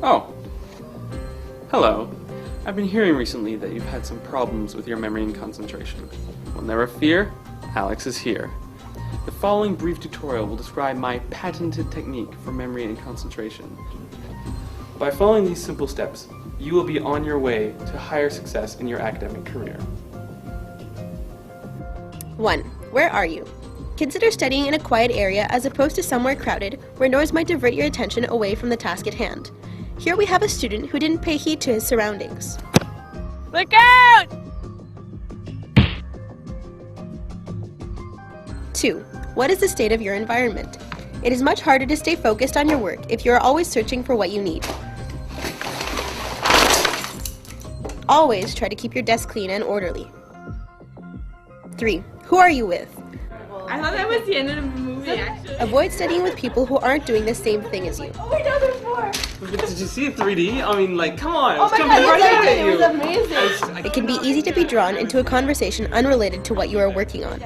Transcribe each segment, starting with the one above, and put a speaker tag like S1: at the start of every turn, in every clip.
S1: Oh, hello. I've been hearing recently that you've had some problems with your memory and concentration. Well, never fear, Alex is here. The following brief tutorial will describe my patented technique for memory and concentration. By following these simple steps, you will be on your way to higher success in your academic career.
S2: 1. Where are you? Consider studying in a quiet area as opposed to somewhere crowded where noise might divert your attention away from the task at hand. Here we have a student who didn't pay heed to his surroundings.
S3: Look out!
S2: 2. What is the state of your environment? It is much harder to stay focused on your work if you are always searching for what you need. Always try to keep your desk clean and orderly. 3. Who are you with?
S3: I thought that was the end of the movie, actually.
S2: Avoid studying with people who aren't doing the same thing as you.
S3: Oh, wait, no, there's more.
S1: Did you see it 3D? I mean, like, come on.
S3: Oh my God, it was amazing.
S2: It can be easy to be drawn into a conversation unrelated to what you are working on.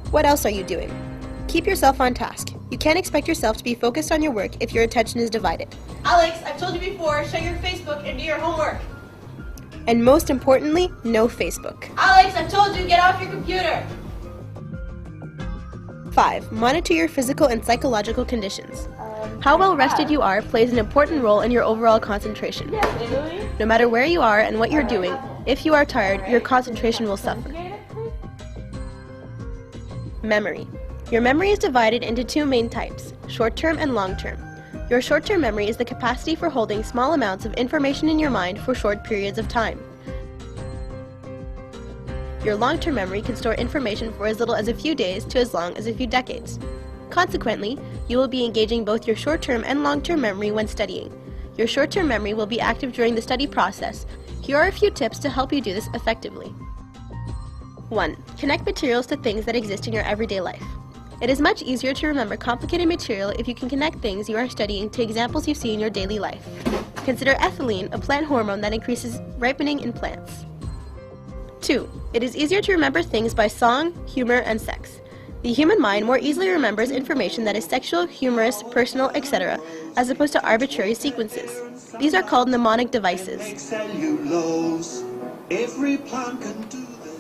S2: What else are you doing? Keep yourself on task. You can't expect yourself to be focused on your work if your attention is divided.
S4: Alex, I've told you before, shut your Facebook and do your homework.
S2: And most importantly, no Facebook.
S4: Alex, I've told you, get off your computer.
S2: 5. Monitor your physical and psychological conditions. How well rested you are plays an important role in your overall concentration. No matter where you are and what you're doing, if you are tired, your concentration will suffer. Memory. Your memory is divided into two main types, short-term and long-term. Your short-term memory is the capacity for holding small amounts of information in your mind for short periods of time. Your long-term memory can store information for as little as a few days to as long as a few decades. Consequently, you will be engaging both your short-term and long-term memory when studying. Your short-term memory will be active during the study process. Here are a few tips to help you do this effectively. 1. Connect materials to things that exist in your everyday life. It is much easier to remember complicated material if you can connect things you are studying to examples you see in your daily life. Consider ethylene, a plant hormone that increases ripening in plants. 2. It is easier to remember things by song, humor, and sex. The human mind more easily remembers information that is sexual, humorous, personal, etc., as opposed to arbitrary sequences. These are called mnemonic devices.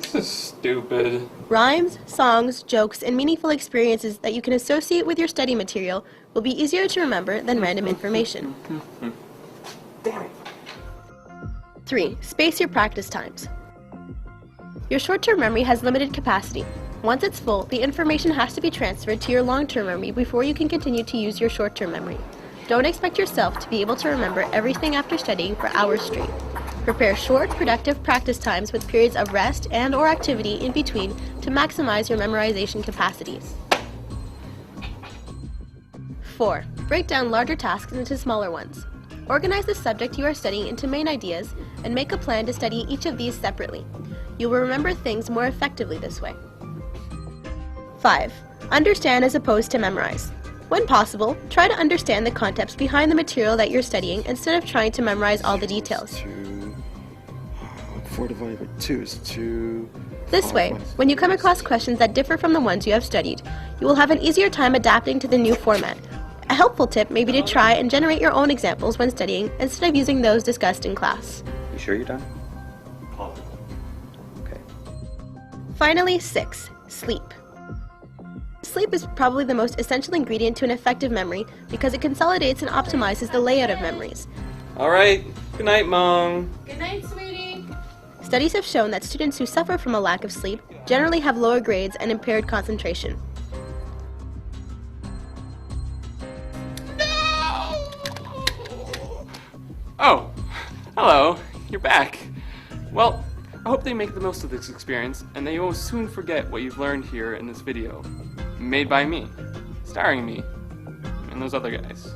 S1: This is stupid.
S2: Rhymes, songs, jokes, and meaningful experiences that you can associate with your study material will be easier to remember than random information. 3. Space your practice times. Your short-term memory has limited capacity. Once it's full, the information has to be transferred to your long-term memory before you can continue to use your short-term memory. Don't expect yourself to be able to remember everything after studying for hours straight. Prepare short, productive practice times with periods of rest and/or activity in between to maximize your memorization capacities. 4. Break down larger tasks into smaller ones. Organize the subject you are studying into main ideas and make a plan to study each of these separately. You will remember things more effectively this way. 5. Understand as opposed to memorize. When possible, try to understand the concepts behind the material that you're studying instead of trying to memorize all the details.
S5: 4 divided by 2 is 2.
S2: This way, when you come across questions that differ from the ones you have studied, you will have an easier time adapting to the new format. A helpful tip may be to try and generate your own examples when studying instead of using those discussed in class.
S6: You sure you're done? Okay.
S2: Finally, 6. Sleep. Sleep is probably the most essential ingredient to an effective memory because it consolidates and optimizes the layout of memories.
S1: Alright, good night, Mom.
S4: Good night, sweetie.
S2: Studies have shown that students who suffer from a lack of sleep generally have lower grades and impaired concentration.
S1: Oh, hello, you're back. Well, I hope they make the most of this experience and they will soon forget what you've learned here in this video. Made by me, starring me, and those other guys.